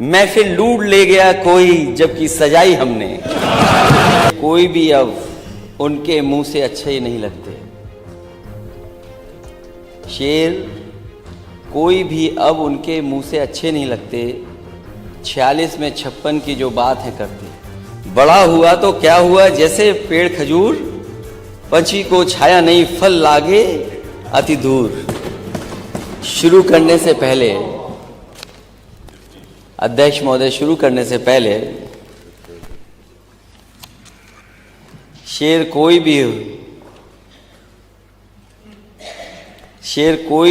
महफिल लूट ले गया कोई जबकि सजाई हमने। कोई भी अब उनके मुंह से अच्छे ही नहीं लगते। शेर कोई भी अब उनके मुंह से अच्छे नहीं लगते। 46 में 56 की जो बात है करते। बड़ा हुआ तो क्या हुआ जैसे पेड़ खजूर, पंछी को छाया नहीं फल लागे अति दूर। शुरू करने से पहले अध्यक्ष महोदय, शुरू करने से पहले शेर कोई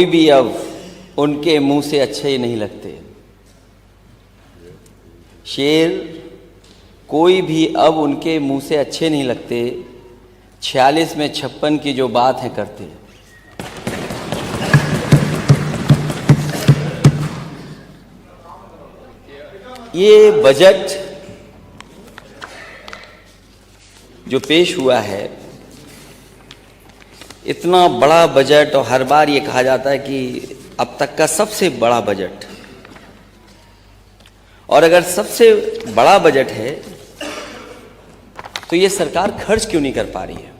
भी अब उनके मुंह से अच्छे ही नहीं लगते। शेर कोई भी अब उनके मुंह से अच्छे नहीं लगते। 46 में 56 की जो बात है करते। ये बजट जो पेश हुआ है, इतना बड़ा बजट, और हर बार ये कहा जाता है कि अब तक का सबसे बड़ा बजट। और अगर सबसे बड़ा बजट है तो ये सरकार खर्च क्यों नहीं कर पा रही है?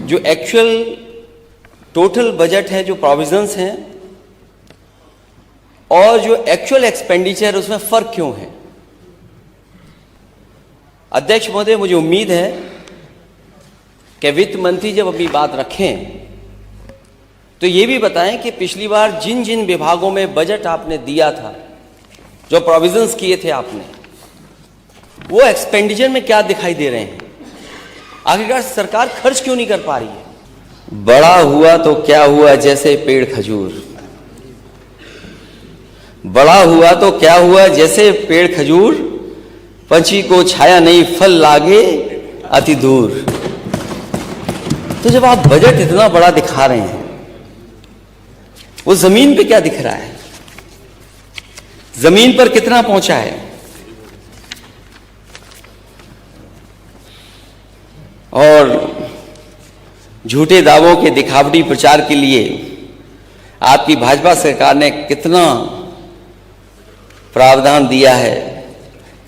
जो एक्चुअल टोटल बजट है, जो प्रोविजंस हैं और जो एक्चुअल एक्सपेंडिचर, उसमें फर्क क्यों है? अध्यक्ष महोदय, मुझे उम्मीद है कि वित्त मंत्री जब अपनी बात रखें तो ये भी बताएं कि पिछली बार जिन जिन विभागों में बजट आपने दिया था, जो प्रोविजंस किए थे आपने, वो एक्सपेंडिचर में क्या दिखाई दे रहे हैं? आखिरकार सरकार खर्च क्यों नहीं कर पा रही है? बड़ा हुआ तो क्या हुआ जैसे पेड़ खजूर। बड़ा हुआ तो क्या हुआ जैसे पेड़ खजूर, पंछी को छाया नहीं फल लागे अति दूर। तो जब आप बजट इतना बड़ा दिखा रहे हैं, वो जमीन पे क्या दिख रहा है? जमीन पर कितना पहुंचा है? और झूठे दावों के दिखावटी प्रचार के लिए आपकी भाजपा सरकार ने कितना प्रावधान दिया है?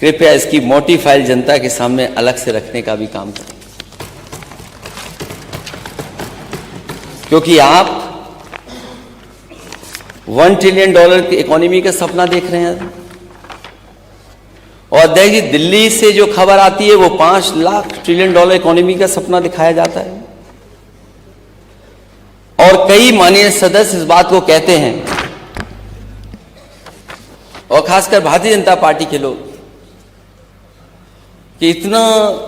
कृपया इसकी मोटी फाइल जनता के सामने अलग से रखने का भी काम करें, क्योंकि आप $1 ट्रिलियन की इकोनॉमी का सपना देख रहे हैं। और देखिए, दिल्ली से जो खबर आती है वो $5 लाख ट्रिलियन इकोनॉमी का सपना दिखाया जाता है। और कई माननीय सदस्य इस बात को कहते हैं, और खासकर भारतीय जनता पार्टी के लोग, कि इतना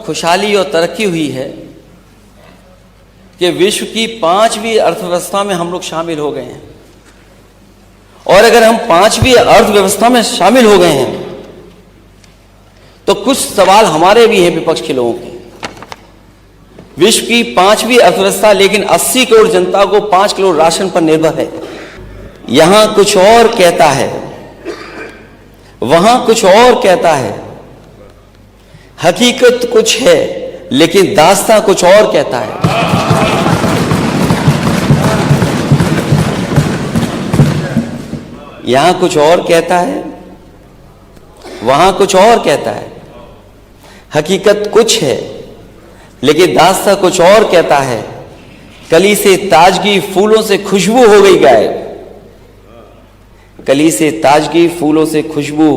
खुशहाली और तरक्की हुई है कि विश्व की 5वीं अर्थव्यवस्था में हम लोग शामिल हो गए हैं। और अगर हम 5वीं अर्थव्यवस्था में शामिल हो गए हैं तो कुछ सवाल हमारे भी हैं, विपक्ष के लोगों के। विश्व की 5वीं अर्थव्यवस्था, लेकिन 80 करोड़ जनता को 5 किलो राशन पर निर्भर है। यहां कुछ और कहता है, वहां कुछ और कहता है। हकीकत कुछ है लेकिन दास्तां कुछ और कहता है। यहां कुछ और कहता है, वहां कुछ और कहता है। हकीकत कुछ है लेकिन दास्तां कुछ और कहता है। कली से ताजगी फूलों से खुशबू हो गई गायब। कली से ताजगी फूलों से खुशबू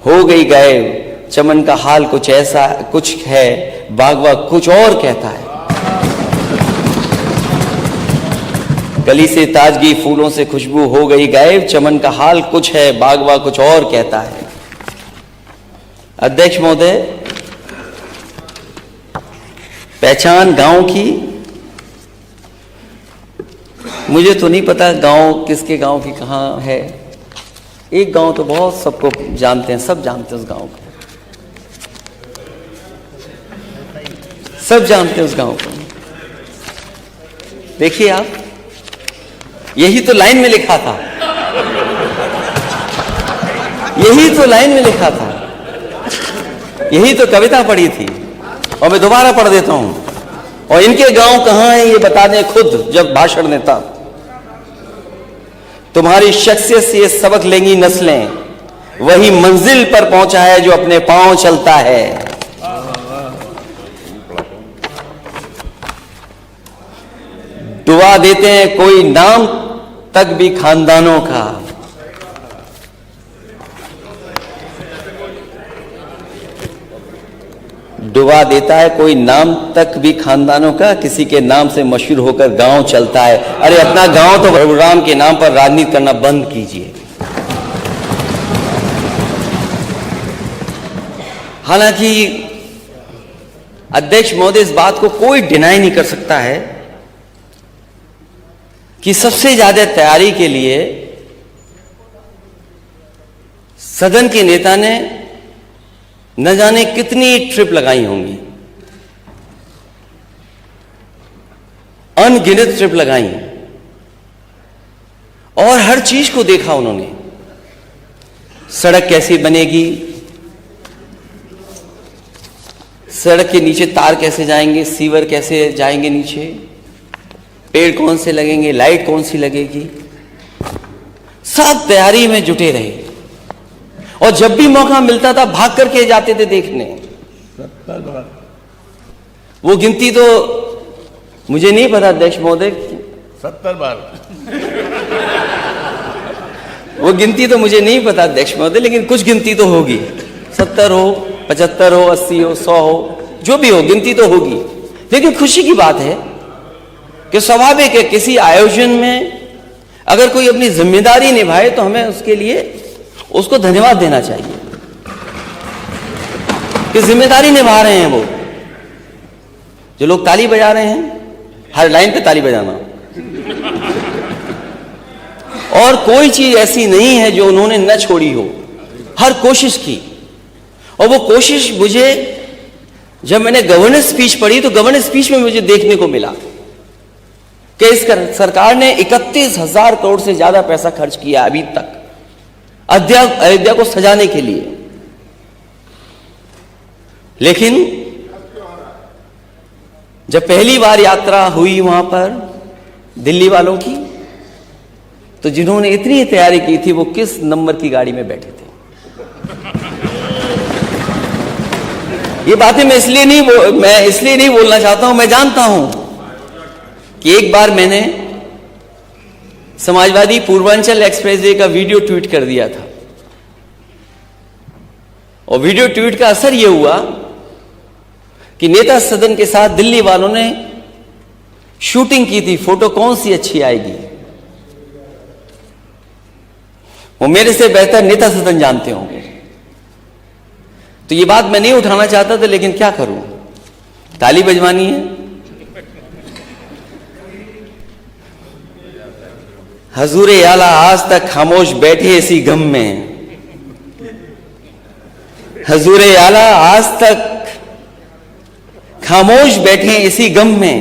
हो गई गायब। चमन का हाल कुछ ऐसा कुछ है, बागवा कुछ और कहता है। कली से ताजगी फूलों से खुशबू हो गई गायब। चमन का हाल कुछ है, बागवा कुछ और कहता है। अध्यक्ष महोदय, पहचान गांव की, मुझे तो नहीं पता गांव किसके गांव की कहां है। एक गांव तो बहुत सबको जानते हैं, सब जानते हैं उस गांव को, सब जानते हैं उस गांव को। देखिए आप, यही तो लाइन में लिखा था, यही तो लाइन में लिखा था, यही तो कविता पढ़ी थी। और मैं दोबारा पढ़ देता हूं, और इनके गांव कहां है ये बता दें खुद जब भाषण देता। तुम्हारी शख्सियत से ये सबक लेंगी नस्लें, वही मंजिल पर पहुंचा है जो अपने पांव चलता है। दुआ देते हैं कोई नाम तक भी खानदानों का, दुआ देता है कोई नाम तक भी खानदानों का, किसी के नाम से मशहूर होकर गांव चलता है। अरे अपना गांव तो प्रभु राम के नाम पर राजनीति करना बंद कीजिए। हालांकि अध्यक्ष महोदय इस बात को कोई डिनाई नहीं कर सकता है कि सबसे ज्यादा तैयारी के लिए सदन के नेता ने न जाने कितनी ट्रिप लगाई होंगी, अनगिनत ट्रिप लगाई, और हर चीज को देखा उन्होंने। सड़क कैसे बनेगी, सड़क के नीचे तार कैसे जाएंगे, सीवर कैसे जाएंगे नीचे, पेड़ कौन से लगेंगे, लाइट कौन सी लगेगी, सब तैयारी में जुटे रहे। और जब भी मौका मिलता था भाग करके जाते थे देखने। वो गिनती तो मुझे नहीं पता अध्यक्ष महोदय, 70 बार। वो गिनती तो मुझे नहीं पता अध्यक्ष महोदय, लेकिन कुछ गिनती तो होगी। 70 हो, 75 हो, 80 हो, 100 हो, जो भी हो गिनती तो होगी। लेकिन खुशी की बात है कि स्वाभाविक है किसी आयोजन में अगर कोई अपनी जिम्मेदारी निभाए तो हमें उसके लिए उसको धन्यवाद देना चाहिए कि जिम्मेदारी निभा रहे हैं वो। जो लोग ताली बजा रहे हैं, हर लाइन पे ताली बजाना, और कोई चीज ऐसी नहीं है जो उन्होंने न छोड़ी हो, हर कोशिश की। और वो कोशिश मुझे जब मैंने गवर्नेंस स्पीच पढ़ी तो गवर्नेंस स्पीच में मुझे देखने को मिला कि इस सरकार ने 31,000 करोड़ से ज्यादा पैसा खर्च किया अभी तक अयोध्या को सजाने के लिए। लेकिन जब पहली बार यात्रा हुई वहां पर दिल्ली वालों की, तो जिन्होंने इतनी तैयारी की थी वो किस नंबर की गाड़ी में बैठे थे। ये बातें मैं इसलिए नहीं बोलना चाहता हूं। मैं जानता हूं कि एक बार मैंने समाजवादी पूर्वांचल एक्सप्रेसवे का वीडियो ट्वीट कर दिया था, और वीडियो ट्वीट का असर यह हुआ कि नेता सदन के साथ दिल्ली वालों ने शूटिंग की थी, फोटो कौन सी अच्छी आएगी। वो मेरे से बेहतर नेता सदन जानते होंगे, तो ये बात मैं नहीं उठाना चाहता था, लेकिन क्या करूं, ताली बजवानी है। हजूर आला आज तक खामोश बैठे इसी गम में, हजूर आला आज तक खामोश बैठे इसी गम में,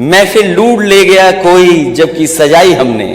महफिल लूट ले गया कोई जबकि सजाई हमने।